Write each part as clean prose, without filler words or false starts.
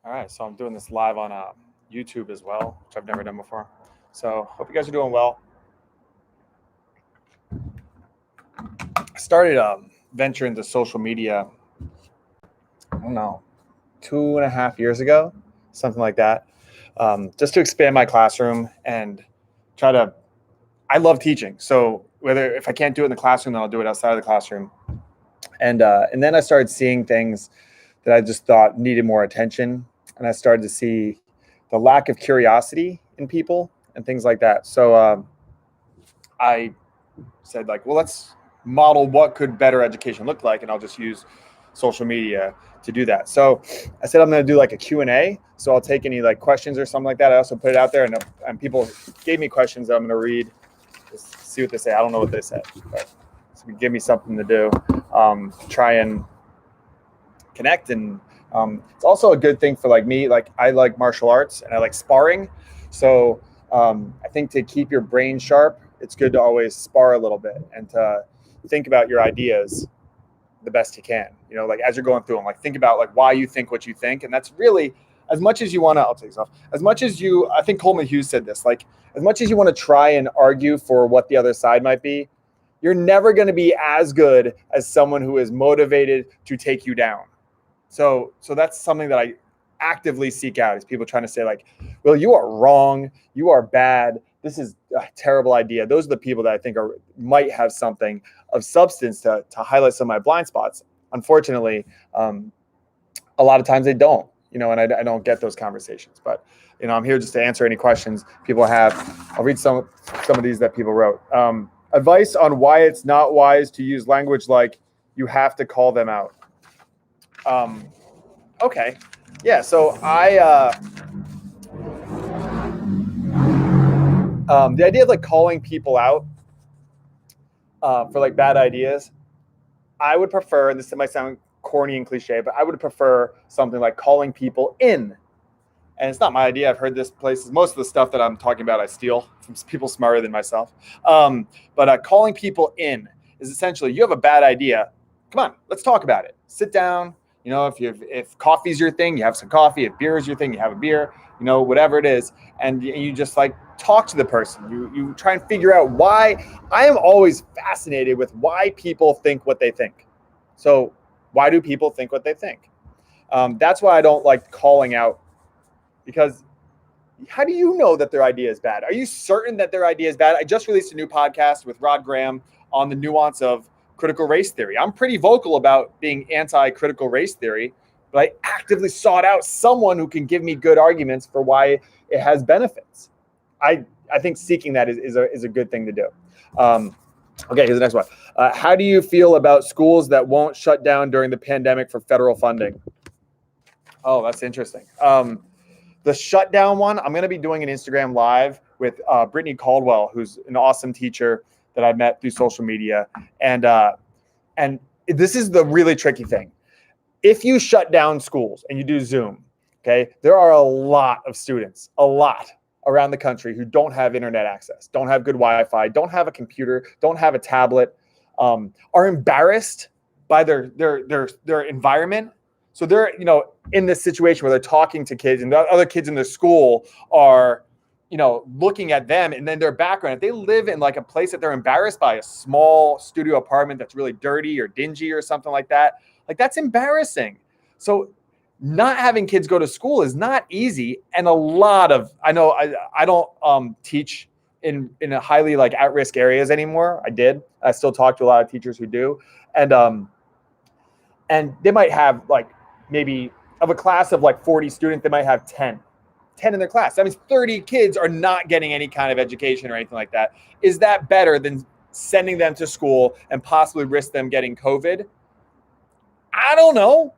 All right, so I'm doing this live on YouTube as well, which I've never done before. So hope you guys are doing well. I started venture into social media, I don't know, 2.5 years ago, something like that, just to expand my classroom and try to. I love teaching, so if I can't do it in the classroom, then I'll do it outside of the classroom. And then I started seeing things that I just thought needed more attention, and I started to see the lack of curiosity in people and things like that. So I said, like, well, let's model what could better education look like, and I'll just use social media to do that. So I said I'm going to do like a Q&A. So I'll take any like questions or something like that. I also put it out there, and people gave me questions that I'm going to read, just see what they say. I don't know what they said, but so give me something to do, try and connect. And it's also a good thing for like me. Like I like martial arts and I like sparring. So I think to keep your brain sharp, it's good to always spar a little bit and to think about your ideas the best you can. You know, like as you're going through them, like think about like why you think what you think. And that's really, as much as you want to, I'll take this off. As much as you, I think Coleman Hughes said this, like as much as you want to try and argue for what the other side might be, you're never going to be as good as someone who is motivated to take you down. So that's something that I actively seek out, is people trying to say like, well, you are wrong, you are bad, this is a terrible idea. Those are the people that I think might have something of substance to highlight some of my blind spots. Unfortunately, a lot of times they don't, and I don't get those conversations. But I'm here just to answer any questions people have. I'll read some of these that people wrote. Advice on why it's not wise to use language like you have to call them out. Okay. Yeah. So the idea of like calling people out for like bad ideas, I would prefer, and this might sound corny and cliche, but I would prefer something like calling people in. And it's not my idea. I've heard this places. Most of the stuff that I'm talking about, I steal from people smarter than myself. But calling people in is essentially, you have a bad idea. Come on, let's talk about it. Sit down. If coffee's your thing, you have some coffee. If beer is your thing, you have a beer. Whatever it is, and you just like talk to the person. You try and figure out why. I am always fascinated with why people think what they think. So why do people think what they think? That's why I don't like calling out. Because how do you know that their idea is bad? Are you certain that their idea is bad? I just released a new podcast with Rod Graham on the nuance of critical race theory. I'm pretty vocal about being anti-critical race theory, but I actively sought out someone who can give me good arguments for why it has benefits. I think seeking that is a good thing to do. Okay, here's the next one. How do you feel about schools that won't shut down during the pandemic for federal funding? Oh, that's interesting. The shutdown one, I'm going to be doing an Instagram live with Brittany Caldwell, who's an awesome teacher that I met through social media. And this is the really tricky thing. If you shut down schools and you do Zoom, okay, there are a lot of students, around the country who don't have internet access, don't have good Wi-Fi, don't have a computer, don't have a tablet, are embarrassed by their environment. So they're, in this situation where they're talking to kids, and the other kids in their school are, looking at them, and then their background. If they live in like a place that they're embarrassed by, a small studio apartment that's really dirty or dingy or something like that, like that's embarrassing. So not having kids go to school is not easy. And I don't teach in a highly like at-risk areas anymore. I still talk to a lot of teachers who do. And they might have like, maybe of a class of like 40 students, they might have 10 in their class. That means 30 kids are not getting any kind of education or anything like that. Is that better than sending them to school and possibly risk them getting COVID? I don't know.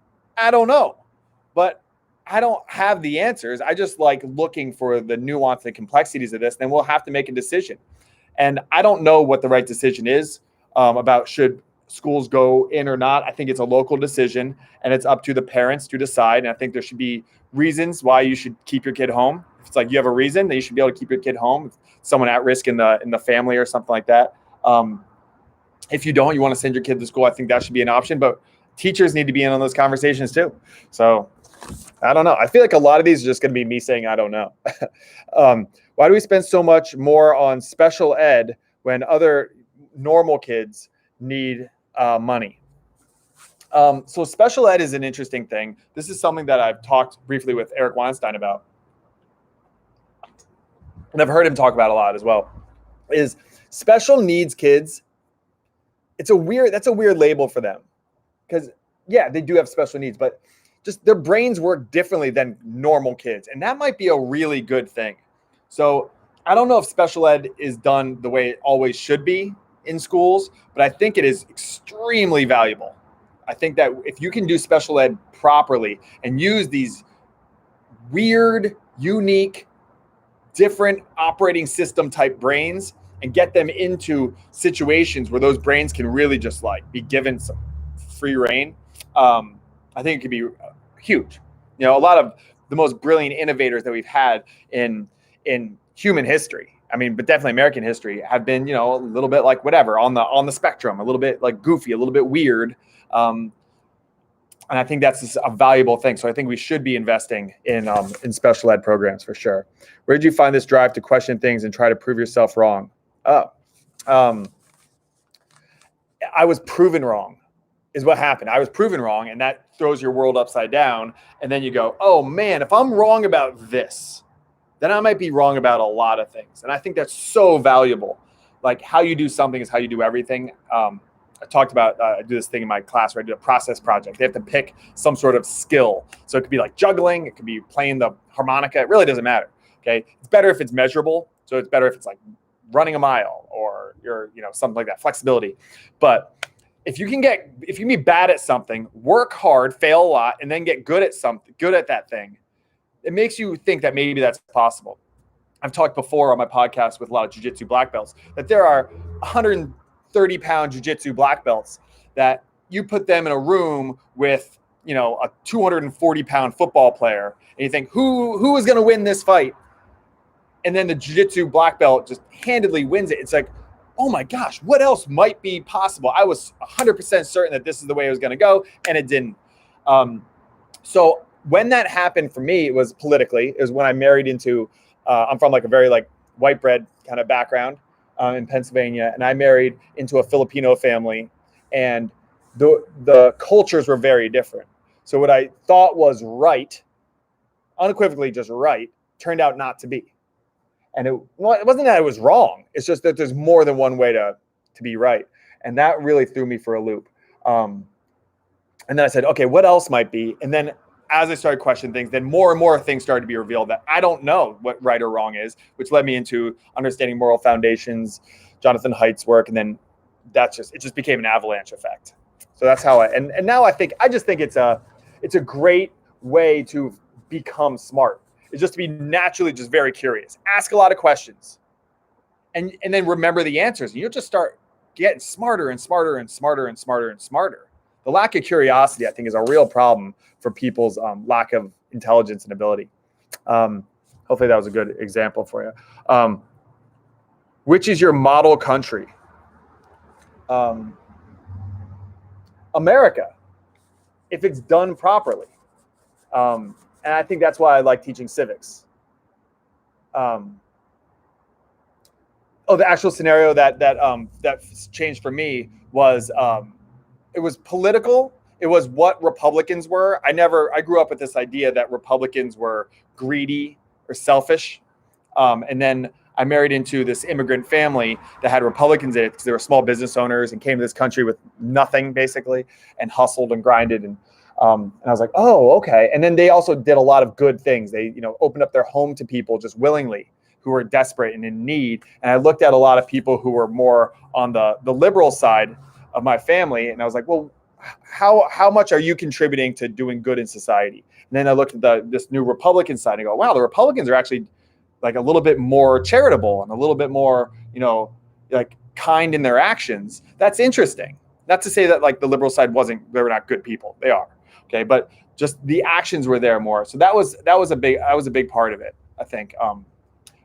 But I don't have the answers. I just like looking for the nuance and complexities of this. Then we'll have to make a decision. And I don't know what the right decision is about should schools go in or not. I think it's a local decision, and it's up to the parents to decide. And I think there should be reasons why you should keep your kid home. If it's like you have a reason, then you should be able to keep your kid home. If someone at risk in the family or something like that. If you don't, you want to send your kid to school, I think that should be an option. But teachers need to be in on those conversations too. So I don't know. I feel like a lot of these are just going to be me saying, I don't know. Why do we spend so much more on special ed when other normal kids need money? So special ed is an interesting thing. This is something that I've talked briefly with Eric Weinstein about. And I've heard him talk about a lot as well, is special needs kids. That's a weird label for them. Because yeah, they do have special needs, but just their brains work differently than normal kids. And that might be a really good thing. So I don't know if special ed is done the way it always should be in schools, but I think it is extremely valuable. I think that if you can do special ed properly and use these weird, unique, different operating system type brains and get them into situations where those brains can really just like be given some free reign, I think it could be huge. You know, a lot of the most brilliant innovators that we've had in human history, I mean, but definitely American history, have been, you know, a little bit like whatever on the spectrum, a little bit like goofy, a little bit weird. And I think that's a valuable thing. So I think we should be investing in special ed programs for sure. Where did you find this drive to question things and try to prove yourself wrong? I was proven wrong is what happened. I was proven wrong, and that throws your world upside down. And then you go, oh man, if I'm wrong about this, then I might be wrong about a lot of things. And I think that's so valuable. Like how you do something is how you do everything. I talked about, I do this thing in my class where I do a process project. They have to pick some sort of skill. So it could be like juggling. It could be playing the harmonica. It really doesn't matter. Okay. It's better if it's measurable. So it's better if it's like running a mile or something like that, flexibility. But if you can be bad at something, work hard, fail a lot, and then get good at that thing, it makes you think that maybe that's possible. I've talked before on my podcast with a lot of jiu-jitsu black belts that there are 130-pound jiu-jitsu black belts that you put them in a room with, a 240-pound football player, and you think, who is going to win this fight? And then the jiu-jitsu black belt just handedly wins it. It's like, oh my gosh, what else might be possible? I was 100% certain that this is the way it was going to go, and it didn't. So when that happened for me, it was politically. It was when I married into, I'm from like a very like white bread kind of background in Pennsylvania, and I married into a Filipino family, and the cultures were very different. So what I thought was right, unequivocally just right, turned out not to be. And it wasn't that it was wrong. It's just that there's more than one way to be right. And that really threw me for a loop. And then I said, okay, what else might be? And then as I started questioning things, then more and more things started to be revealed that I don't know what right or wrong is, which led me into understanding moral foundations, Jonathan Haidt's work. And then it just became an avalanche effect. So that's how and now I just think it's a great way to become smart. Is just to be naturally just very curious. Ask a lot of questions. And then remember the answers. And you'll just start getting smarter and smarter and smarter and smarter and smarter. The lack of curiosity, I think, is a real problem for people's lack of intelligence and ability. Hopefully that was a good example for you. Which is your model country? America, if it's done properly. And I think that's why I like teaching civics. The actual scenario that changed for me was it was political. It was what Republicans were. I grew up with this idea that Republicans were greedy or selfish. And then I married into this immigrant family that had Republicans in it because they were small business owners and came to this country with nothing basically and hustled and grinded and I was like, oh, okay. And then they also did a lot of good things. They, opened up their home to people just willingly who were desperate and in need. And I looked at a lot of people who were more on the liberal side of my family. And I was like, well, how much are you contributing to doing good in society? And then I looked at this new Republican side and go, wow, the Republicans are actually like a little bit more charitable and a little bit more, like kind in their actions. That's interesting. Not to say that like the liberal side they were not good people. They are. Okay, but just the actions were there more. So that was a big part of it, I think.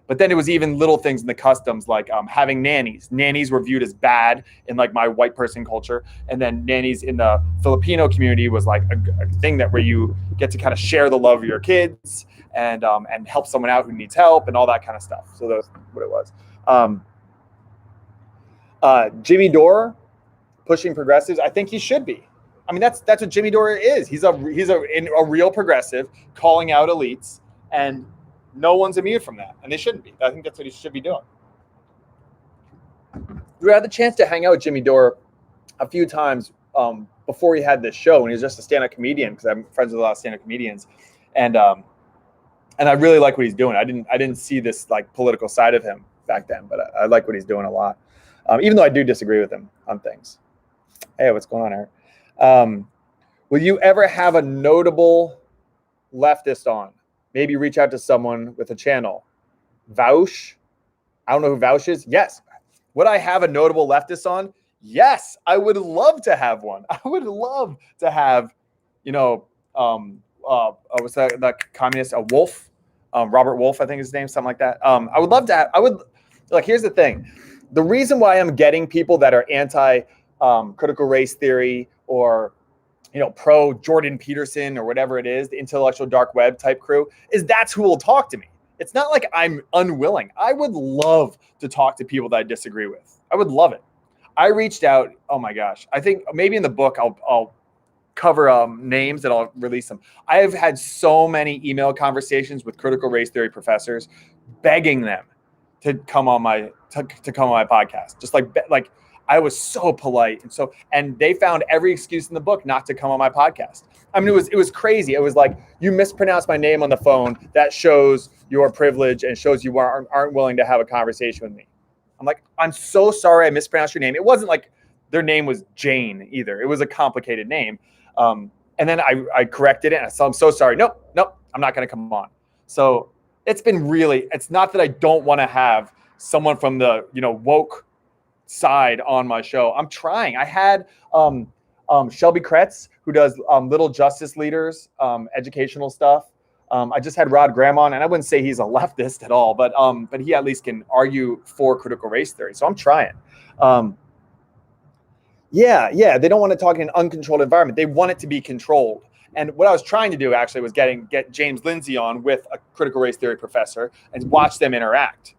But then it was even little things in the customs, like having nannies. Nannies were viewed as bad in like my white person culture. And then nannies in the Filipino community was like a thing that where you get to kind of share the love of your kids and help someone out who needs help and all that kind of stuff. So that's what it was. Jimmy Dore pushing progressives. I think he should be. I mean, that's what Jimmy Dore is. He's a real progressive calling out elites, and no one's immune from that, and they shouldn't be. I think that's what he should be doing. We had the chance to hang out with Jimmy Dore a few times before he had this show, and he was just a stand-up comedian because I'm friends with a lot of stand-up comedians, and I really like what he's doing. I didn't see this like political side of him back then, but I like what he's doing a lot, even though I do disagree with him on things. Hey, what's going on, Eric? Will you ever have a notable leftist on? Maybe reach out to someone with a channel. Vaush? I don't know who Vaush is. Yes. Would I have a notable leftist on? Yes. I would love to have one. I would love to have, what's that? The communist, Wolf, Robert Wolf, I think his name, something like that. I would love to have. Here's the thing. The reason why I'm getting people that are anti critical race theory or pro Jordan Peterson or whatever it is, the intellectual dark web type crew, is that's who will talk to me. It's not like I'm unwilling. I would love to talk to people that I disagree with. I would love it. I reached out. Oh my gosh. I think maybe in the book I'll cover names and I'll release them. I have had so many email conversations with critical race theory professors begging them to come on my podcast. Just like I was so polite and they found every excuse in the book not to come on my podcast. I mean, it was crazy. It was like, you mispronounced my name on the phone. That shows your privilege and shows you aren't willing to have a conversation with me. I'm like, I'm so sorry I mispronounced your name. It wasn't like their name was Jane either. It was a complicated name. And then I corrected it and I said, I'm so sorry. Nope, I'm not going to come on. So it's not that I don't want to have someone from the, woke side on my show. I'm trying. I had Shelby Kretz, who does Little Justice Leaders, educational stuff. I just had Rod Graham on, and I wouldn't say he's a leftist at all, but he at least can argue for critical race theory. So I'm trying. Yeah. They don't want to talk in an uncontrolled environment. They want it to be controlled. And what I was trying to do actually was get James Lindsay on with a critical race theory professor and watch them interact.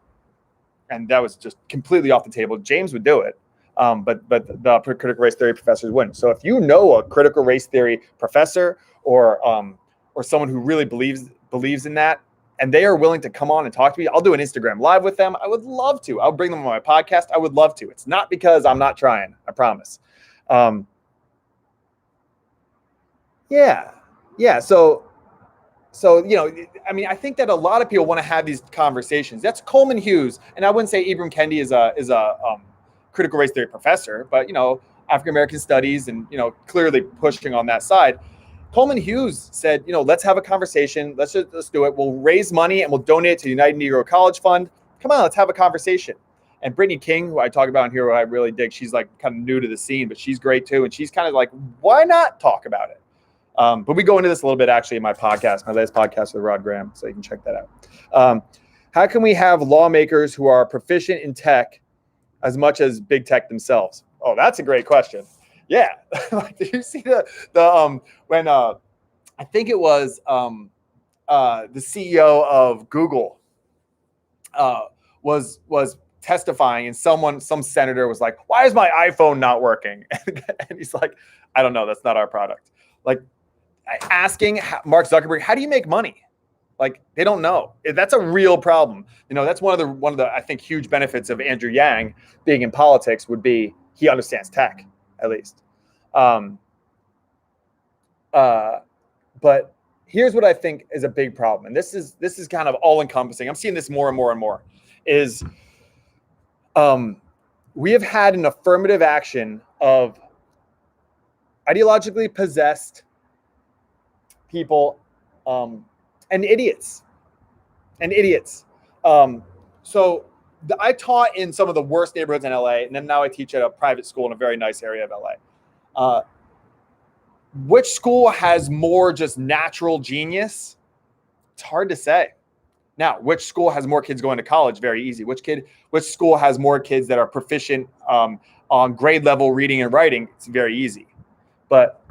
And that was just completely off the table. James would do it, but the critical race theory professors wouldn't. So if you know a critical race theory professor or someone who really believes in that, and they are willing to come on and talk to me, I'll do an Instagram live with them. I would love to. I'll bring them on my podcast. I would love to. It's not because I'm not trying. I promise. Yeah. So, I mean, I think that a lot of people want to have these conversations. That's Coleman Hughes. And I wouldn't say Ibram Kendi is a critical race theory professor, but, African-American studies and, clearly pushing on that side. Coleman Hughes said, let's have a conversation. Let's do it. We'll raise money and we'll donate it to the United Negro College Fund. Come on, let's have a conversation. And Brittany King, who I talk about in here, who I really dig, she's like kind of new to the scene, but she's great too. And she's kind of like, why not talk about it? But we go into this a little bit actually in my podcast, my latest podcast with Rod Graham, so you can check that out. How can we have lawmakers who are proficient in tech as much as big tech themselves? Oh, that's a great question. Yeah. Did you see when I think it was the CEO of Google was testifying, and some senator was like, why is my iPhone not working? And he's like, I don't know. That's not our product. Like, asking Mark Zuckerberg, how do you make money? Like, they don't know. That's a real problem. That's one of the I think huge benefits of Andrew Yang being in politics would be he understands tech at least. But here's what I think is a big problem, and this is kind of all encompassing. I'm seeing this more and more and more. Is we have had an affirmative action of ideologically possessed people and idiots. So I taught in some of the worst neighborhoods in LA, and then now I teach at a private school in a very nice area of LA. Which school has more just natural genius? It's hard to say. Now, which school has more kids going to college? Very easy. Which school has more kids that are proficient on grade level reading and writing? It's very easy. But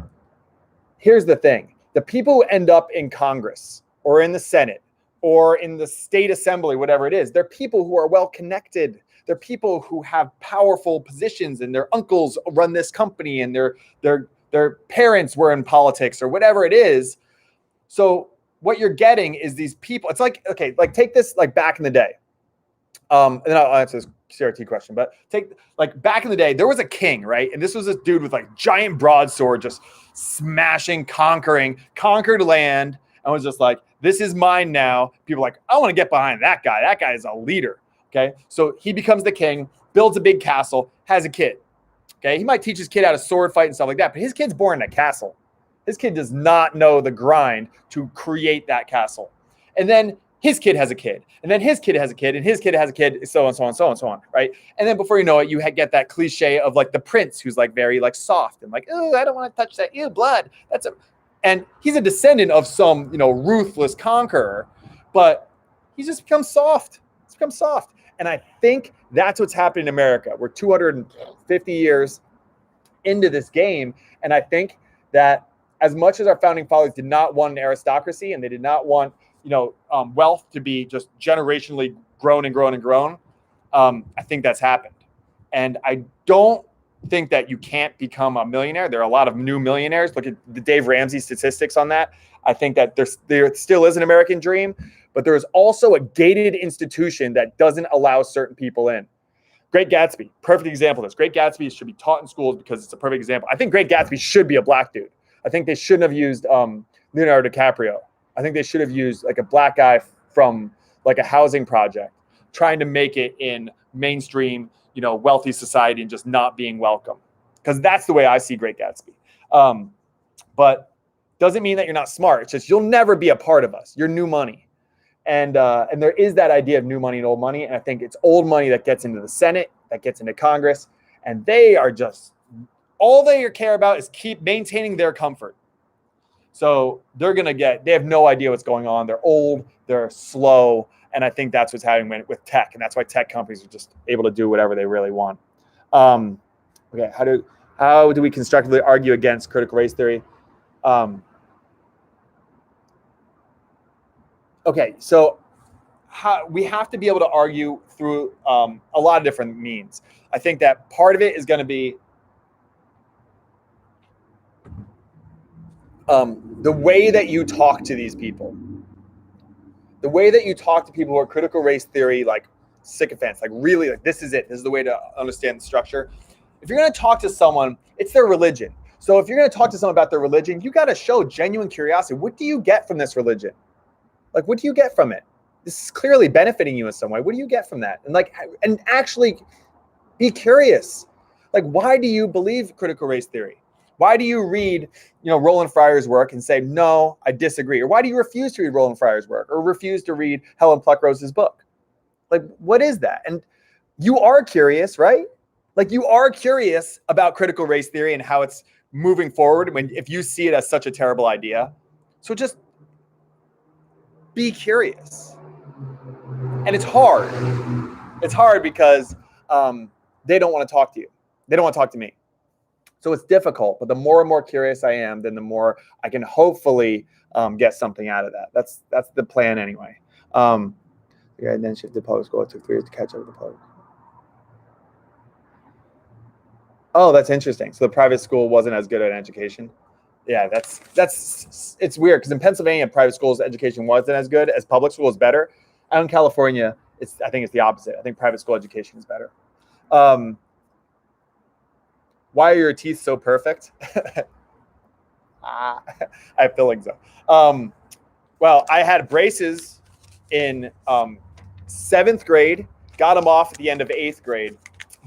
here's the thing. The people who end up in Congress or in the Senate or in the state assembly, whatever it is, they're people who are well connected. They're people who have powerful positions, and their uncles run this company, and their parents were in politics or whatever it is. So what you're getting is these people. It's like, okay, like take this like back in the day. And then I'll answer this CRT question, but take like back in the day, there was a king, right? And this was this dude with like giant broadsword, just smashing, conquered land, and was just like, this is mine now. People are like, I want to get behind that guy. That guy is a leader. Okay. So he becomes the king, builds a big castle, has a kid. Okay. He might teach his kid how to sword fight and stuff like that, but his kid's born in a castle. His kid does not know the grind to create that castle. And then his kid has a kid, and then his kid has a kid, and his kid has a kid, so on, so on, so on, so on, right? And then before you know it, you get that cliche of like the prince who's like very like soft and like, oh, I don't want to touch that. Ew, blood. And he's a descendant of some, ruthless conqueror, but he just becomes soft. He's become soft. And I think that's what's happening in America. We're 250 years into this game, and I think that as much as our founding fathers did not want an aristocracy, and they did not want wealth to be just generationally grown and grown and grown, I think that's happened. And I don't think that you can't become a millionaire. There are a lot of new millionaires. Look at the Dave Ramsey statistics on that. I think that there still is an American dream, but there is also a gated institution that doesn't allow certain people in. Great Gatsby, perfect example of this. Great Gatsby should be taught in schools because it's a perfect example. I think Great Gatsby should be a black dude. I think they shouldn't have used Leonardo DiCaprio. I think they should have used like a black guy from like a housing project trying to make it in mainstream, wealthy society and just not being welcome. Because that's the way I see Great Gatsby. But doesn't mean that you're not smart. It's just you'll never be a part of us. You're new money. And there is that idea of new money and old money. And I think it's old money that gets into the Senate, that gets into Congress. And they are just, all they care about is keep maintaining their comfort. So they have no idea what's going on. They're old, they're slow. And I think that's what's happening with tech. And that's why tech companies are just able to do whatever they really want. Okay, how do we constructively argue against critical race theory? Okay, so we have to be able to argue through a lot of different means. I think that part of it is going to be the way that you talk to these people. The way that you talk to people who are critical race theory, like sycophants, like really, like this is it. This is the way to understand the structure. If you're going to talk to someone, it's their religion. So if you're going to talk to someone about their religion, you got to show genuine curiosity. What do you get from this religion? Like, what do you get from it? This is clearly benefiting you in some way. What do you get from that? And actually be curious. Like, why do you believe critical race theory? Why do you read, Roland Fryer's work and say, no, I disagree? Or why do you refuse to read Roland Fryer's work or refuse to read Helen Pluckrose's book? Like, what is that? And you are curious, right? Like, you are curious about critical race theory and how it's moving forward if you see it as such a terrible idea. So just be curious. And it's hard. It's hard because they don't want to talk to you. They don't want to talk to me. So it's difficult, but the more and more curious I am, then the more I can hopefully get something out of that. That's the plan anyway. And then shifted public school. It took 3 years to catch up with the public. Oh, that's interesting. So the private school wasn't as good at education. Yeah, it's weird because in Pennsylvania, private schools education wasn't as good as public school is better. Out in California, I think it's the opposite. I think private school education is better. Why are your teeth so perfect? I have feelings though. Well, I had braces in 7th grade, got them off at the end of 8th grade,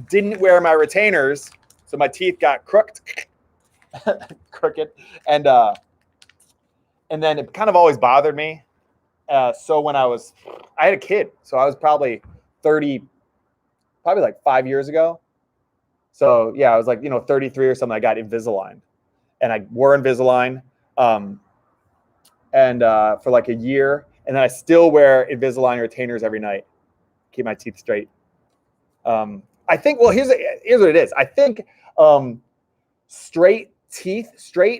didn't wear my retainers, so my teeth got crooked, and then it kind of always bothered me. So when I had a kid, so I was probably 30, probably like 5 years ago. So yeah, I was like, 33 or something. I got Invisalign, and I wore Invisalign, for like a year. And then I still wear Invisalign retainers every night. Keep my teeth straight. I think, well, here's what it is. I think straight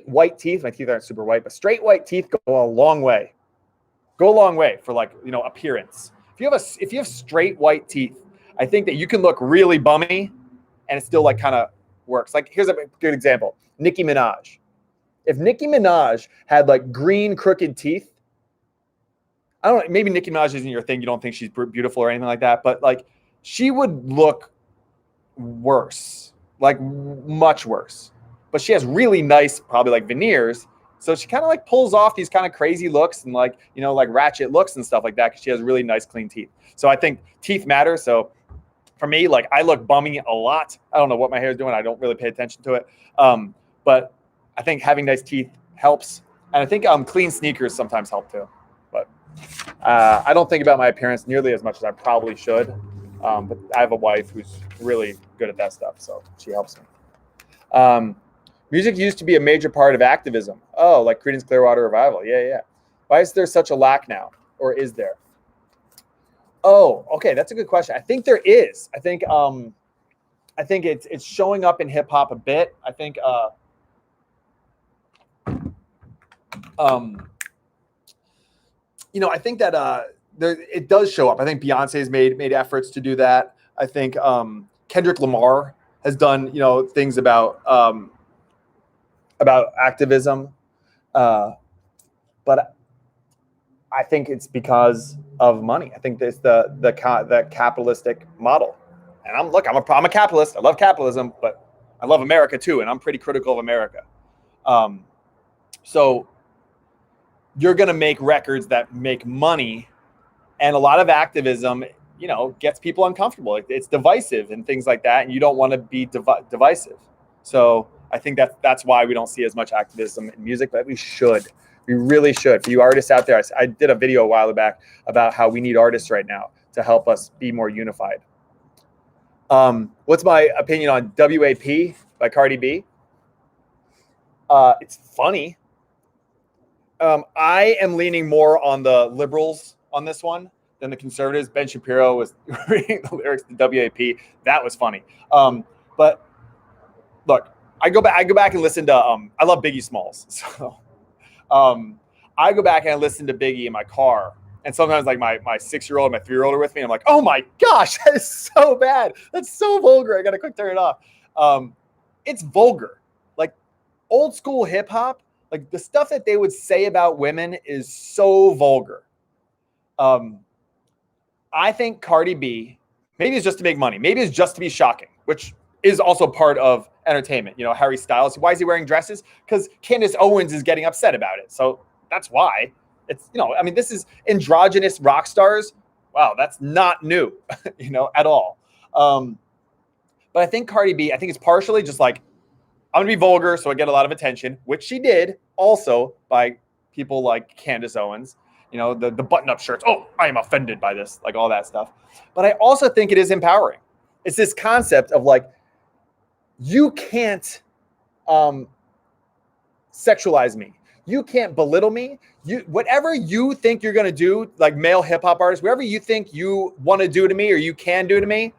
white teeth, my teeth aren't super white, but straight white teeth go a long way. Go a long way for like, appearance. If you have straight white teeth, I think that you can look really bummy and it still like kind of works. Like here's a good example. Nicki Minaj. If Nicki Minaj had like green crooked teeth, I don't know, maybe Nicki Minaj isn't your thing. You don't think she's beautiful or anything like that, but like she would look worse, like much worse. But she has really nice, probably like veneers. So she kind of like pulls off these kind of crazy looks and like, like ratchet looks and stuff like that because she has really nice, clean teeth. So I think teeth matter. So for me, like I look bummy a lot. I don't know what my hair is doing. I don't really pay attention to it. But I think having nice teeth helps. And I think clean sneakers sometimes help too. But I don't think about my appearance nearly as much as I probably should. But I have a wife who's really good at that stuff. So she helps me. Music used to be a major part of activism. Oh, like Creedence Clearwater Revival. Yeah. Why is there such a lack now? Or is there? Oh, okay. That's a good question. I think there is. I think it's showing up in hip hop a bit. I think I think that it does show up. I think Beyonce's made efforts to do that. I think Kendrick Lamar has done things about activism, but I think it's because of money. I think it's the capitalistic model. And I'm a capitalist. I love capitalism, but I love America too, and I'm pretty critical of America. So you're going to make records that make money, and a lot of activism, gets people uncomfortable. It's divisive and things like that, and you don't want to be divisive. So I think that's why we don't see as much activism in music, but we should. We really should. For you artists out there, I did a video a while back about how we need artists right now to help us be more unified. What's my opinion on WAP by Cardi B? It's funny. I am leaning more on the liberals on this one than the conservatives. Ben Shapiro was reading the lyrics to WAP. That was funny. But look, I go back and listen to I love Biggie Smalls. So I go back and I listen to Biggie in my car. And sometimes like my 6-year-old, my 3-year-old are with me. And I'm like, oh my gosh, that is so bad. That's so vulgar. I got to quick turn it off. It's vulgar. Like old school hip hop, like the stuff that they would say about women is so vulgar. I think Cardi B, maybe it's just to make money. Maybe it's just to be shocking, which is also part of entertainment. Harry Styles, why is he wearing dresses? Because Candace Owens is getting upset about it. So that's why. It's, this is androgynous rock stars. Wow, that's not new, at all. But I think Cardi B, I think it's partially just like, I'm going to be vulgar so I get a lot of attention, which she did also by people like Candace Owens, the button-up shirts. Oh, I am offended by this, like all that stuff. But I also think it is empowering. It's this concept of like, you can't sexualize me. You can't belittle me. Whatever you think you're going to do, like male hip hop artists, whatever you think you want to do to me or you can do to me,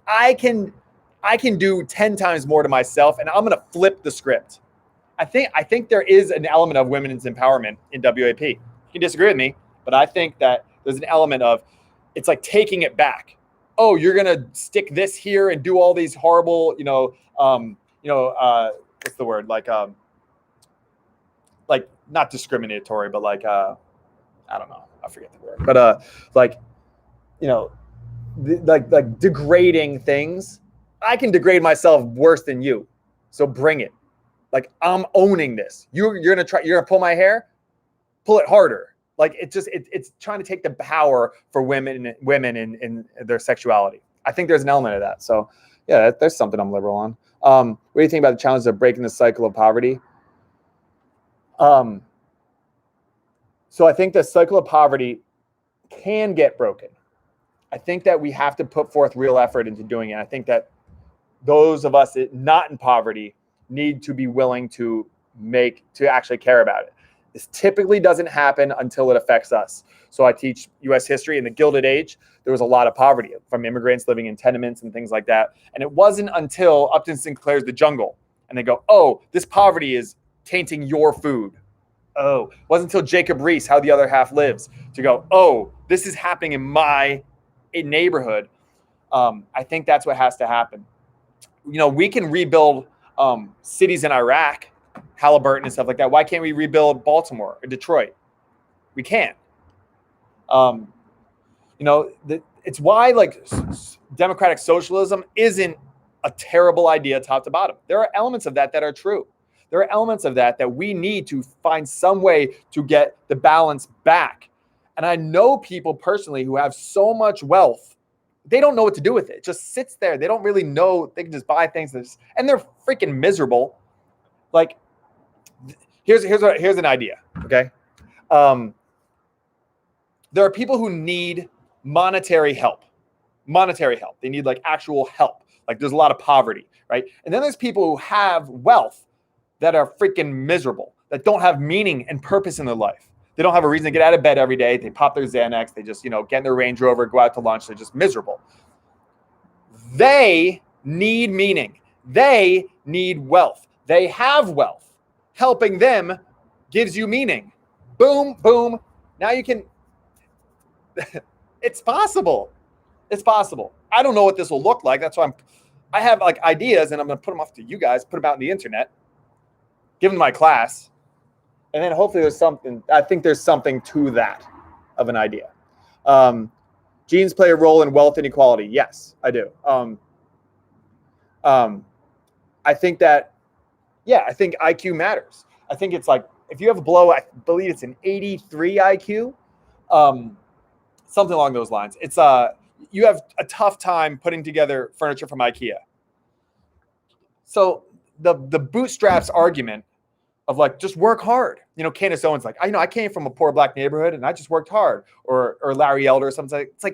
I can do 10 times more to myself, and I'm going to flip the script. I think there is an element of women's empowerment in WAP. You can disagree with me, but I think that there's an element of it's like taking it back. Oh, you're going to stick this here and do all these horrible, what's the word? Like not discriminatory, but like, I don't know. I forget the word, but like degrading things. I can degrade myself worse than you. So bring it. Like I'm owning this. You're going to pull my hair, pull it harder. Like it's trying to take the power for women in their sexuality. I think there's an element of that. So yeah, there's something I'm liberal on. What do you think about the challenges of breaking the cycle of poverty? So I think the cycle of poverty can get broken. I think that we have to put forth real effort into doing it. I think that those of us not in poverty need to be willing to actually care about it. This typically doesn't happen until it affects us. So I teach U.S. history. In the Gilded Age, there was a lot of poverty from immigrants living in tenements and things like that. And it wasn't until Upton Sinclair's The Jungle, and they go, oh, this poverty is tainting your food. Oh, it wasn't until Jacob Riis, How the Other Half Lives, to go, oh, this is happening in my neighborhood. I think that's what has to happen. We can rebuild cities in Iraq, Halliburton and stuff like that. Why can't we rebuild Baltimore or Detroit? We can. It's why democratic socialism isn't a terrible idea top to bottom. There are elements of that are true. There are elements of that we need to find some way to get the balance back. And I know people personally who have so much wealth, they don't know what to do with it. It just sits there. They don't really know. They can just buy things and they're freaking miserable. Like, here's an idea, okay? There are people who need monetary help. They need actual help. There's a lot of poverty, right? And then there's people who have wealth that are freaking miserable, that don't have meaning and purpose in their life. They don't have a reason to get out of bed every day. They pop their Xanax. They just, get in their Range Rover, go out to lunch. They're just miserable. They need meaning. They need wealth. They have wealth. Helping them gives you meaning. Boom, boom. Now you can... It's possible. It's possible. I don't know what this will look like. That's why I have ideas, and I'm going to put them off to you guys, put them out on the internet, give them my class, and then hopefully there's something. I think there's something to that of an idea. Genes play a role in wealth inequality. Yes, I do. I think that, I think IQ matters. I think it's if you have a below, I believe it's an 83 IQ, something along those lines. It's you have a tough time putting together furniture from IKEA. So the bootstraps argument of just work hard. Candace Owens I came from a poor black neighborhood and I just worked hard. Or Larry Elder or something. It's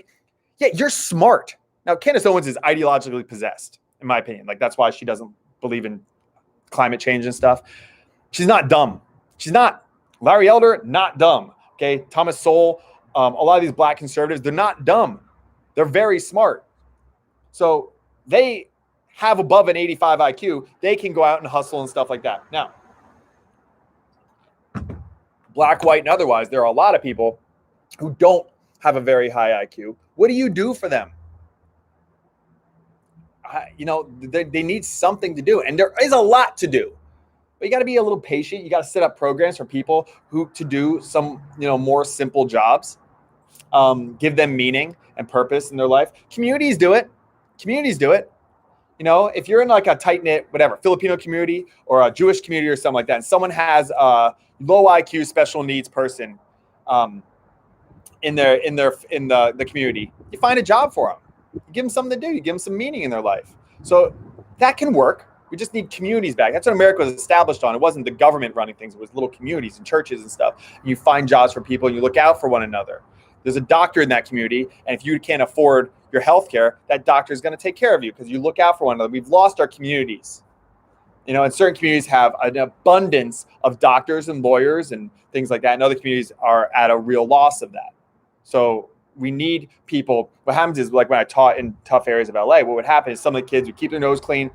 yeah, you're smart. Now Candace Owens is ideologically possessed, in my opinion. That's why she doesn't believe in climate change and stuff. She's not dumb. She's not. Larry Elder, not dumb. Okay, Thomas Sowell, a lot of these black conservatives, they're not dumb. They're very smart. So they have above an 85 IQ. They can go out and hustle and stuff like that. Now, black, white, and otherwise, there are a lot of people who don't have a very high IQ. What do you do for them? They need something to do. And there is a lot to do. But you got to be a little patient. You got to set up programs for people to do some, more simple jobs. Give them meaning and purpose in their life. Communities do it. If you're in a tight-knit, Filipino community or a Jewish community or something like that, and someone has a low IQ special needs person in the community, you find a job for them. You give them something to do. You give them some meaning in their life. So that can work. We just need communities back. That's what America was established on. It wasn't the government running things. It was little communities and churches and stuff. And you find jobs for people and you look out for one another. There's a doctor in that community, and if you can't afford your health care, that doctor is going to take care of you because you look out for one another. We've lost our communities. And certain communities have an abundance of doctors and lawyers and things like that, and other communities are at a real loss of that. So we need people. What happens is, when I taught in tough areas of LA, what would happen is some of the kids would keep their nose clean,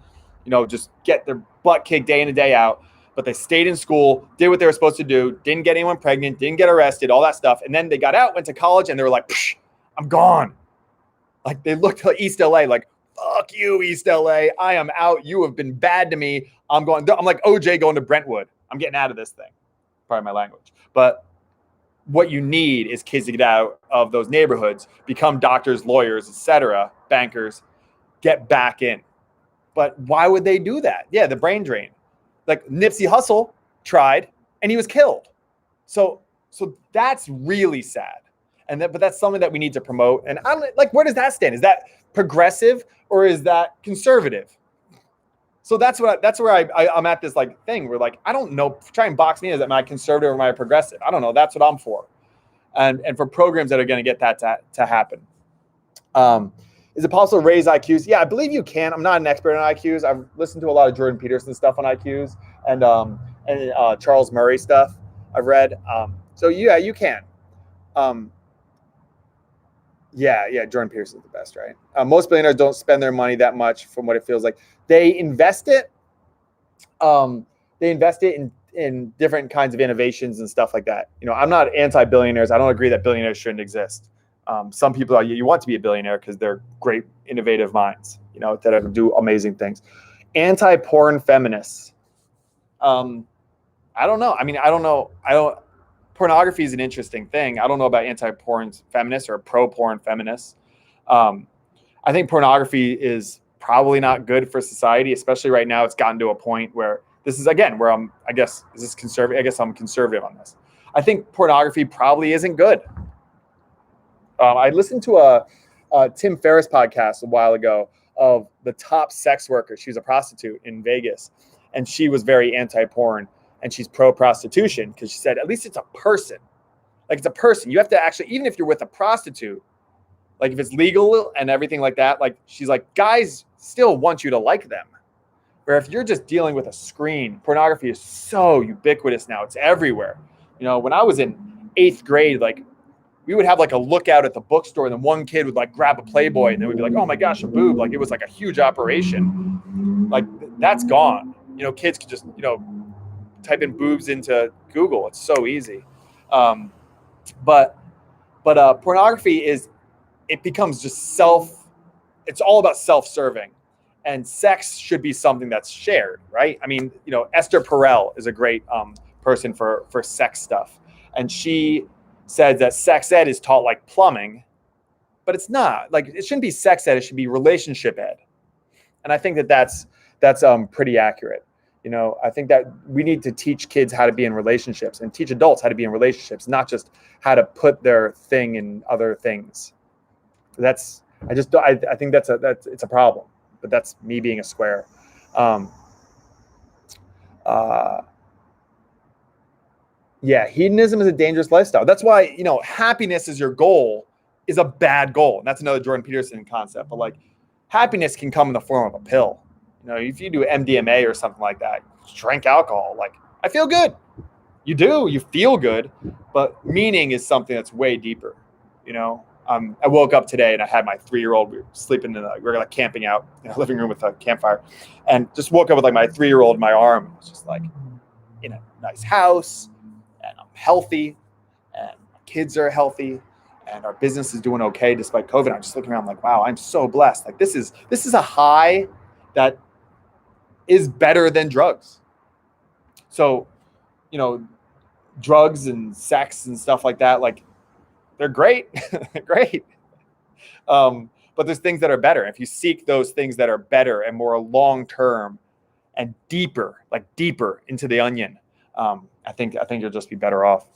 just get their butt kicked day in and day out. But they stayed in school, did what they were supposed to do, didn't get anyone pregnant, didn't get arrested, all that stuff. And then they got out, went to college, and they were like, I'm gone. They looked at East LA fuck you, East LA. I am out. You have been bad to me. I'm going. I'm like OJ going to Brentwood. I'm getting out of this thing. Pardon my language. But what you need is kids to get out of those neighborhoods, become doctors, lawyers, etc., bankers, get back in. But why would they do that? Yeah, the brain drain. Nipsey Hussle tried and he was killed. So that's really sad. But that's something that we need to promote. And I'm where does that stand? Is that progressive or is that conservative? So that's where I'm at this thing where I don't know, try and box me as am I conservative or am I progressive? I don't know. That's what I'm for. And for programs that are going to get that to happen. Is it possible to raise IQs? Yeah, I believe you can. I'm not an expert on IQs. I've listened to a lot of Jordan Peterson stuff on IQs and Charles Murray stuff. I've read. So yeah, you can. Um, yeah, Jordan Peterson's the best, right? Most billionaires don't spend their money that much, from what it feels like. They invest it. They invest it in different kinds of innovations and stuff like that. I'm not anti-billionaires. I don't agree that billionaires shouldn't exist. Some people are. You want to be a billionaire because they're great, innovative minds. That do amazing things. Anti-porn feminists. I don't know. I mean, I don't know. Pornography is an interesting thing. I don't know about anti-porn feminists or pro-porn feminists. I think pornography is probably not good for society, especially right now. It's gotten to a point where this is, again, where I guess, is this conservative? I guess I'm conservative on this. I think pornography probably isn't good. I listened to a Tim Ferriss podcast a while ago of the top sex worker. She was a prostitute in Vegas, and she was very anti-porn, and she's pro-prostitution because she said, at least it's a person. Like, it's a person. You have to actually, even if you're with a prostitute, like if it's legal and everything like that, like she's like, guys still want you to like them. Where if you're just dealing with a screen, pornography is so ubiquitous now. It's everywhere. When I was in 8th grade, like we would have like a lookout at the bookstore, and then one kid would like grab a Playboy, and they would be like, oh my gosh, a boob. Like it was like a huge operation. Like that's gone. Kids could just, type in boobs into Google. It's so easy. But pornography it becomes just it's all about self-serving, and sex should be something that's shared, right? I mean, Esther Perel is a great person for sex stuff. And she said that sex ed is taught like plumbing, but it's not. Like, it shouldn't be sex ed, it should be relationship ed. And I think that's pretty accurate. I think that we need to teach kids how to be in relationships and teach adults how to be in relationships, not just how to put their thing in other things. I think it's a problem, but that's me being a square. Hedonism is a dangerous lifestyle. That's why, happiness is your goal is a bad goal. And that's another Jordan Peterson concept. But like, happiness can come in the form of a pill. If you do MDMA or something like that, drink alcohol, like, I feel good. You feel good, but meaning is something that's way deeper. I woke up today and I had my 3-year-old. We were sleeping we were like camping out in a living room with a campfire, and just woke up with like my 3-year-old in my arm. It was just like in a nice house, and I'm healthy, and my kids are healthy, and our business is doing okay despite COVID. I'm just looking around like, wow, I'm so blessed. Like this is a high that is better than drugs. So, drugs and sex and stuff like that, like they're great, great. But there's things that are better. If you seek those things that are better and more long-term and deeper into the onion, I think you'll just be better off.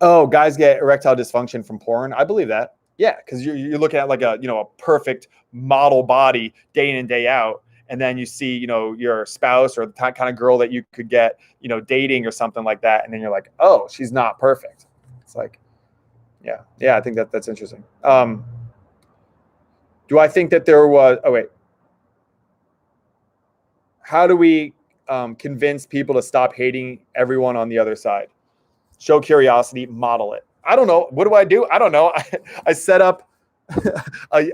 Guys get erectile dysfunction from porn. I believe that. Yeah, because you're looking at like a perfect model body day in and day out, and then you see your spouse or the kind of girl that you could get dating or something like that, and then you're like, oh, she's not perfect. It's like, yeah, I think that's interesting. Do I think that there was? Oh wait, how do we convince people to stop hating everyone on the other side? Show curiosity, model it. I don't know. What do? I don't know. I set up a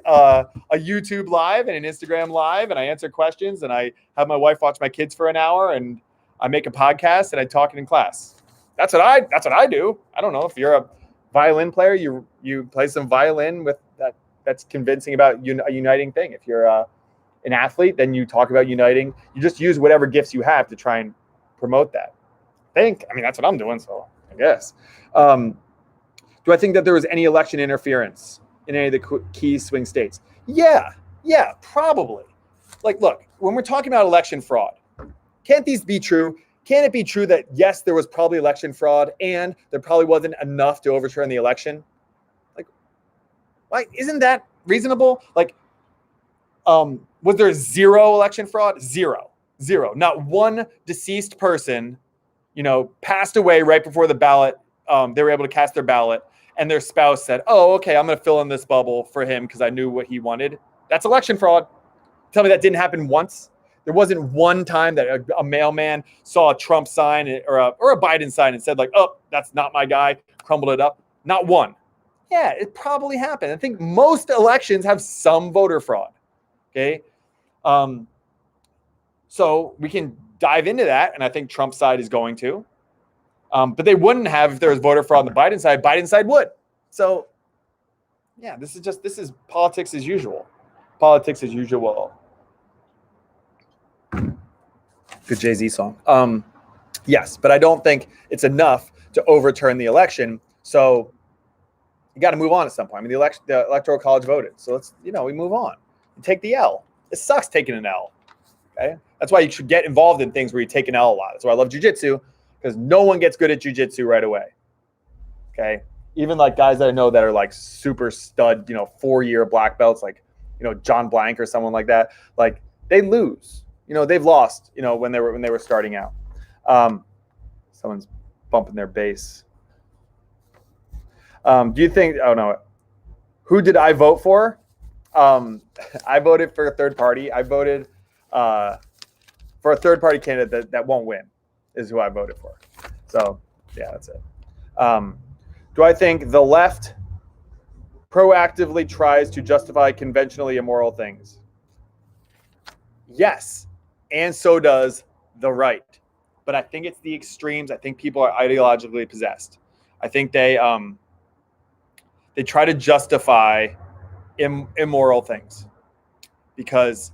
YouTube live and an Instagram live, and I answer questions, and I have my wife watch my kids for an hour, and I make a podcast, and I talk it in class. That's what I do. I don't know if you're a violin player, you play some violin with that. That's convincing about a uniting thing. If you're an athlete, then you talk about uniting. You just use whatever gifts you have to try and promote that. I mean, that's what I'm doing. So I guess. Do I think that there was any election interference in any of the key swing states? Yeah, probably. Like, look, when we're talking about election fraud, can't these be true? Can it be true that, yes, there was probably election fraud and there probably wasn't enough to overturn the election? Like, why isn't that reasonable? Like, was there zero election fraud? Zero. Not one deceased person, passed away right before the ballot. They were able to cast their ballot, and their spouse said, oh, okay, I'm going to fill in this bubble for him because I knew what he wanted. That's election fraud. Tell me that didn't happen once. There wasn't one time that a mailman saw a Trump sign or a Biden sign and said like, oh, that's not my guy, crumbled it up. Not one. Yeah, it probably happened. I think most elections have some voter fraud. Okay. So we can dive into that. And I think Trump's side is going to. But they wouldn't have if there was voter fraud on the Biden side. Biden side would. So, yeah, this is politics as usual. Politics as usual. Good Jay-Z song. Yes, but I don't think it's enough to overturn the election. So you got to move on at some point. I mean, the Electoral College voted. So we move on. You take the L. It sucks taking an L. Okay? That's why you should get involved in things where you take an L a lot. That's why I love jiu-jitsu, because no one gets good at jiu-jitsu right away. Okay? Even like guys that I know that are like super stud, 4-year black belts, like, John Blank or someone like that, like they lose. They've lost, when they were starting out. Someone's bumping their bass. Do you think, oh no, who did I vote for? I voted for a third party. I voted for a third party candidate that won't win is who I voted for. So yeah, that's it. Do I think the left proactively tries to justify conventionally immoral things? Yes. And so does the right. But I think it's the extremes. I think people are ideologically possessed. I think they try to justify immoral things because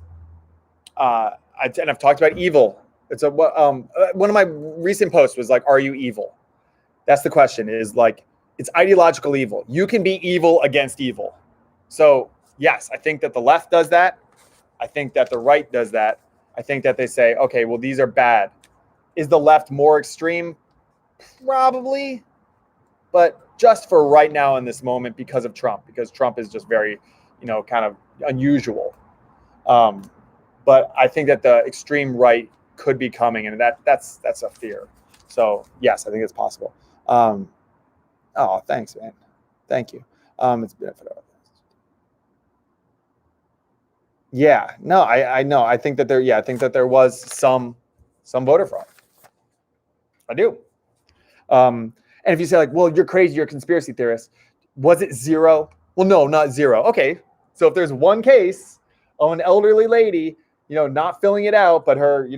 I've talked about evil. It's one of my recent posts was like, are you evil? That's the question, is like, it's ideological evil. You can be evil against evil. So yes, I think that the left does that. I think that the right does that. I think that they say, okay, well, these are bad. Is the left more extreme? Probably. But just for right now in this moment because of Trump, because Trump is just very, kind of unusual. But I think that the extreme right could be coming, and that's a fear. So yes, I think it's possible. Oh, thanks, man. Thank you. It's been yeah, no, I know. I think that there was some voter fraud. I do. And if you say like, well, you're crazy, you're a conspiracy theorist. Was it zero? Well, no, not zero. Okay. So if there's one case of an elderly lady, not filling it out, but her,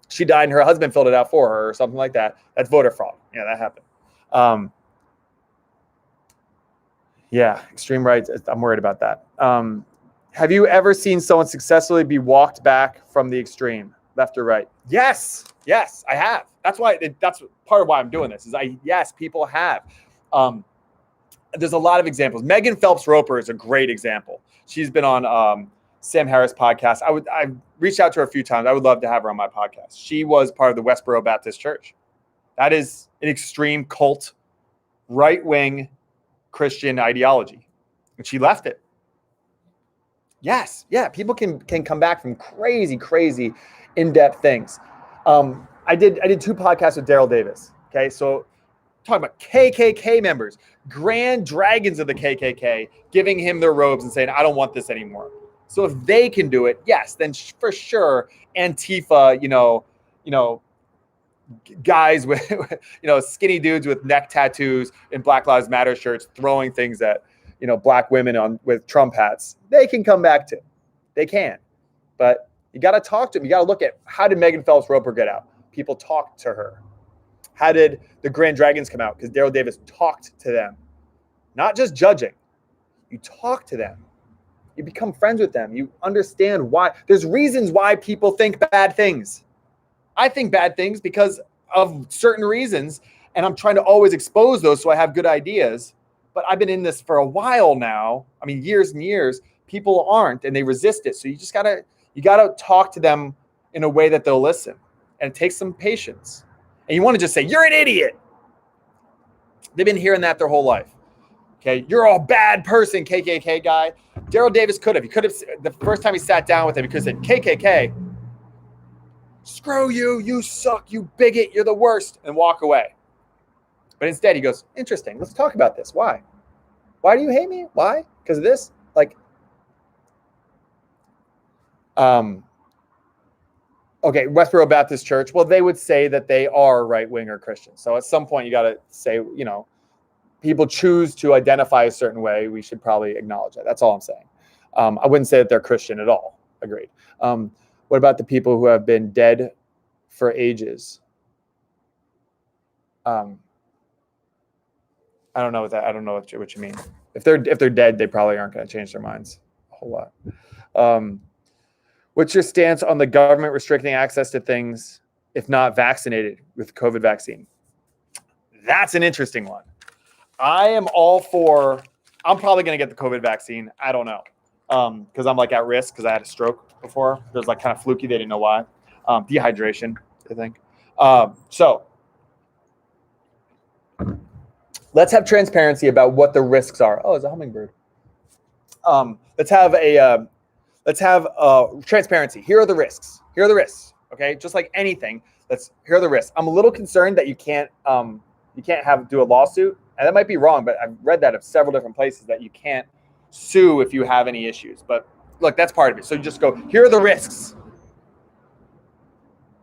she died and her husband filled it out for her or something like that. That's voter fraud. Yeah, that happened. Yeah, extreme right. I'm worried about that. Have you ever seen someone successfully be walked back from the extreme, left or right? Yes, I have. That's part of why I'm doing this. Yes, people have. There's a lot of examples. Megan Phelps Roper is a great example. She's been on Sam Harris podcast. I reached out to her a few times. I would love to have her on my podcast. She was part of the Westboro Baptist Church. That is an extreme cult, right-wing Christian ideology. And she left it. Yes. Yeah. People can come back from crazy in-depth things. I did 2 podcasts with Daryl Davis. Okay. So talking about KKK members, grand dragons of the KKK, giving him their robes and saying, I don't want this anymore. So if they can do it, yes, then for sure, Antifa, guys with, skinny dudes with neck tattoos and Black Lives Matter shirts throwing things at, black women with Trump hats, they can come back to. They can. But you got to talk to them. You got to look at, how did Megan Phelps Roper get out? People talked to her. How did the Grand Dragons come out? Because Daryl Davis talked to them. Not just judging. You talk to them. You become friends with them. You understand why. There's reasons why people think bad things. I think bad things because of certain reasons, and I'm trying to always expose those so I have good ideas. But I've been in this for a while now. I mean, years and years. People aren't, and they resist it. So you gotta talk to them in a way that they'll listen, and it takes some patience. And you want to just say, you're an idiot. They've been hearing that their whole life. Okay, you're a bad person, KKK guy. Daryl Davis could have. He could have, the first time he sat down with him, he could have said, KKK, screw you, you suck, you bigot, you're the worst, and walk away. But instead he goes, interesting, let's talk about this. Why? Why do you hate me? Why? Because of this? Like, Okay, Westboro Baptist Church. Well, they would say that they are right-wing or Christian. So at some point, you got to say, people choose to identify a certain way. We should probably acknowledge that. That's all I'm saying. I wouldn't say that they're Christian at all. Agreed. What about the people who have been dead for ages? I don't know what you mean. If they're dead, they probably aren't going to change their minds a whole lot. What's your stance on the government restricting access to things if not vaccinated with COVID vaccine? That's an interesting one. I am all for. I'm probably going to get the COVID vaccine. I don't know because I'm like at risk because I had a stroke before. It was like kind of fluky. They didn't know why. Dehydration, I think. So let's have transparency about what the risks are. Oh, it's a hummingbird. Let's have transparency. Here are the risks. Okay, just like anything. Here are the risks. I'm a little concerned that you can't do a lawsuit, and that might be wrong, but I've read that of several different places that you can't sue if you have any issues. But look, that's part of it. So you just go, here are the risks.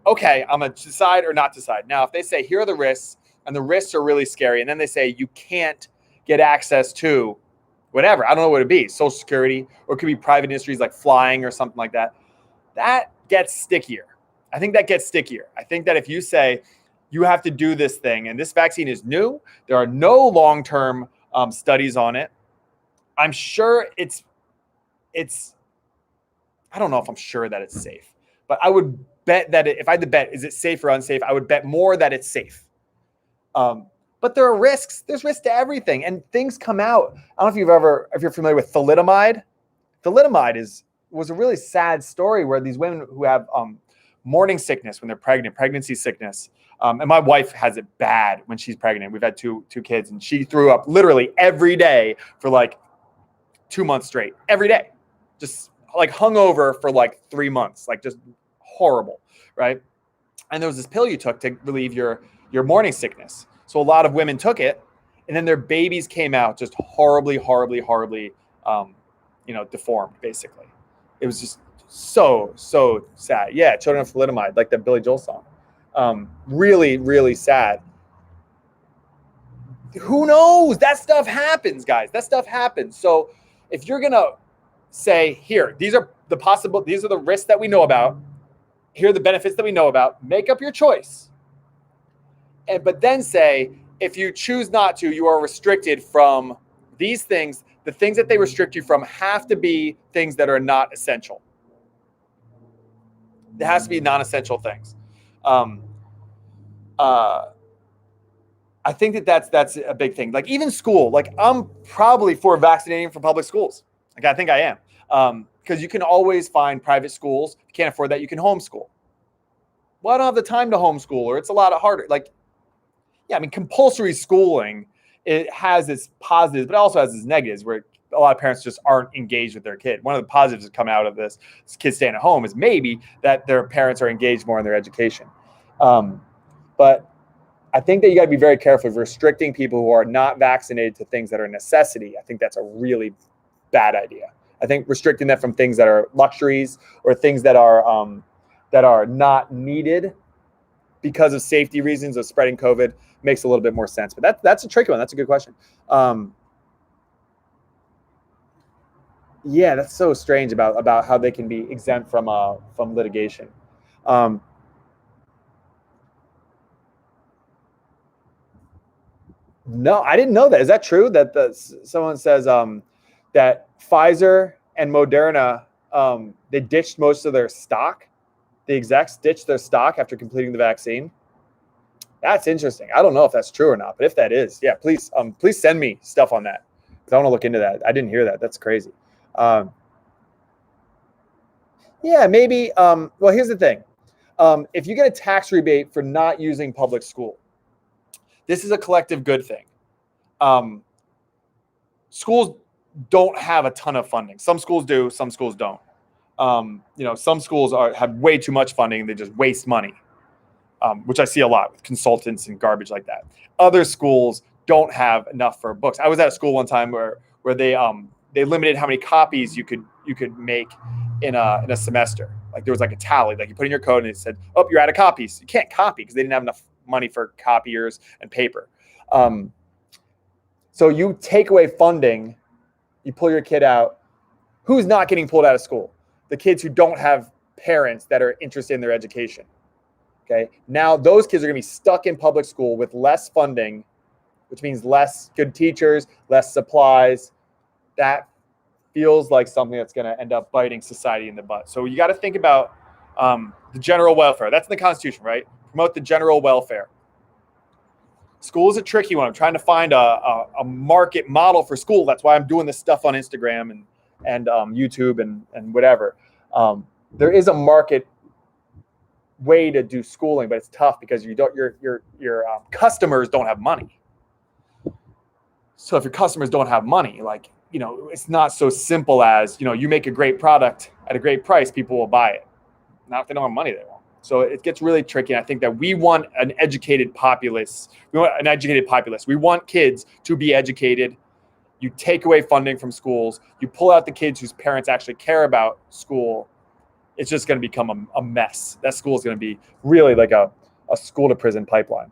Okay, I'm gonna decide or not decide. Now, if they say here are the risks, and the risks are really scary, and then they say you can't get access to whatever, I don't know what it'd be, Social Security, or it could be private industries like flying or something like that. That gets stickier. I think that gets stickier. I think that if you say you have to do this thing, and this vaccine is new, there are no long-term studies on it. I'm sure it's. I don't know if I'm sure that it's safe, but I would bet that if I had to bet, is it safe or unsafe? I would bet more that it's safe. But there are risks. There's risks to everything, and things come out. I don't know if you're familiar with thalidomide. Thalidomide was a really sad story where these women who have morning sickness when they're pregnant, pregnancy sickness, and my wife has it bad when she's pregnant. We've had two kids, and she threw up literally every day for like 2 months straight, every day, just like hungover for like 3 months, like just horrible, right? And there was this pill you took to relieve your morning sickness. So a lot of women took it, and then their babies came out just horribly, deformed, basically. It was just so sad. Yeah, Children of Thalidomide, like the Billy Joel song. Really, really sad. Who knows? That stuff happens, guys. That stuff happens. So if you're going to say, here, these are the risks that we know about. Here are the benefits that we know about. Make up your choice. But then say, if you choose not to, you are restricted from these things. The things that they restrict you from have to be things that are not essential. There has to be non-essential things. I think that's a big thing. Like even school, like I'm probably for vaccinating for public schools. Like I think I am. Because you can always find private schools. If you can't afford that, you can homeschool. Well, I don't have the time to homeschool, or it's a lot harder. Like, yeah, I mean, compulsory schooling, it has its positives, but it also has its negatives where a lot of parents just aren't engaged with their kid. One of the positives that come out of this kids staying at home is maybe that their parents are engaged more in their education. But I think that you got to be very careful of restricting people who are not vaccinated to things that are a necessity. I think that's a really bad idea. I think restricting them from things that are luxuries or things that are not needed because of safety reasons of spreading COVID makes a little bit more sense. But that's a tricky one. That's a good question. Yeah, that's so strange about how they can be exempt from litigation. No, I didn't know that. Is that true? That someone says that Pfizer and Moderna they ditched most of their stock. The execs ditched their stock after completing the vaccine. That's interesting. I don't know if that's true or not, but if that is, yeah, please send me stuff on that because I want to look into that. I didn't hear that. That's crazy. Yeah, maybe. Well, here's the thing. If you get a tax rebate for not using public school, this is a collective good thing. Schools don't have a ton of funding. Some schools do, some schools don't. Some schools have way too much funding and they just waste money, which I see a lot with consultants and garbage like that. Other schools don't have enough for books. I was at a school one time where they limited how many copies you could make in a semester. Like there was like a tally, like you put in your code and it said, oh, you're out of copies. You can't copy because they didn't have enough money for copiers and paper. So you take away funding, you pull your kid out. Who's not getting pulled out of school? The kids who don't have parents that are interested in their education. Okay. Now those kids are going to be stuck in public school with less funding, which means less good teachers, less supplies. That feels like something that's going to end up biting society in the butt. So you got to think about the general welfare. That's in the Constitution, right? Promote the general welfare. School is a tricky one. I'm trying to find a market model for school. That's why I'm doing this stuff on Instagram and YouTube and whatever. There is a market way to do schooling, but it's tough because your customers don't have money. So if your customers don't have money, like, it's not so simple as, you make a great product at a great price, people will buy it. Now, if they don't have money, they won't. So it gets really tricky. And I think that we want an educated populace. We want kids to be educated. You take away funding from schools. You pull out the kids whose parents actually care about school. It's just going to become a mess. That school is going to be really like a school to prison pipeline.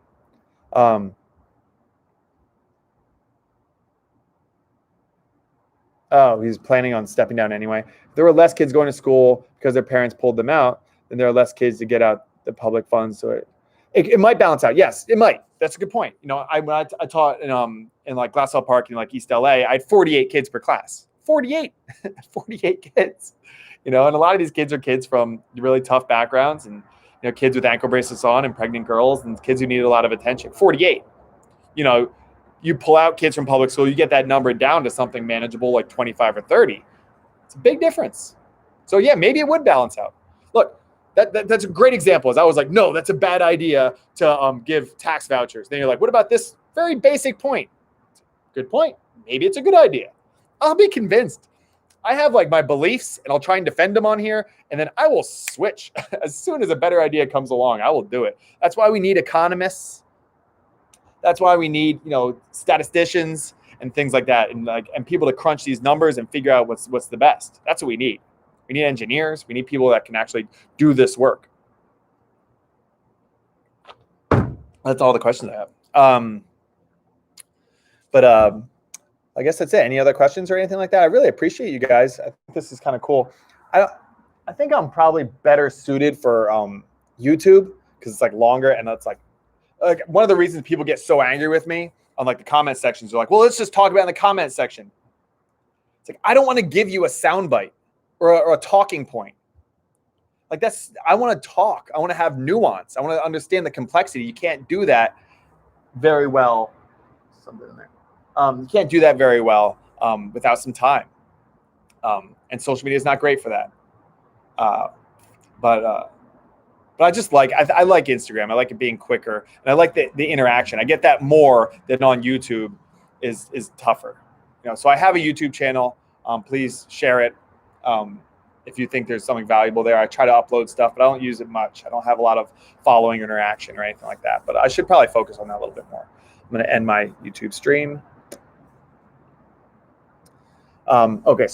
Oh, he's planning on stepping down anyway. If there were less kids going to school because their parents pulled them out, then there are less kids to get out the public funds. So it might balance out. Yes, it might. That's a good point. When I taught in like Glassell Park in like East LA, I had 48 kids per class. 48 kids. And a lot of these kids are kids from really tough backgrounds and kids with ankle bracelets on and pregnant girls and kids who need a lot of attention. 48. You pull out kids from public school, you get that number down to something manageable like 25 or 30. It's a big difference. So yeah, maybe it would balance out. Look, that's a great example. Is I was like, no, that's a bad idea to give tax vouchers. Then you're like, what about this very basic point? Good point. Maybe it's a good idea. I'll be convinced. I have like my beliefs and I'll try and defend them on here. And then I will switch as soon as a better idea comes along. I will do it. That's why we need economists. That's why we need, statisticians and things like that, and people to crunch these numbers and figure out what's the best. That's what we need. We need engineers. We need people that can actually do this work. That's all the questions I have. But I guess that's it. Any other questions or anything like that? I really appreciate you guys. I think this is kind of cool. I think I'm probably better suited for YouTube because it's like longer and it's like one of the reasons people get so angry with me on like the comment sections. They're like, well, let's just talk about in the comment section. It's like, I don't want to give you a soundbite or a talking point. Like I want to talk. I want to have nuance. I want to understand the complexity. You can't do that very well. Something in there. You can't do that very well without some time. And social media is not great for that. But I just I like Instagram. I like it being quicker, and I like the interaction. I get that more than on YouTube is tougher. So I have a YouTube channel. Please share it if you think there's something valuable there. I try to upload stuff, but I don't use it much. I don't have a lot of following interaction or anything like that. But I should probably focus on that a little bit more. I'm going to end my YouTube stream. Okay.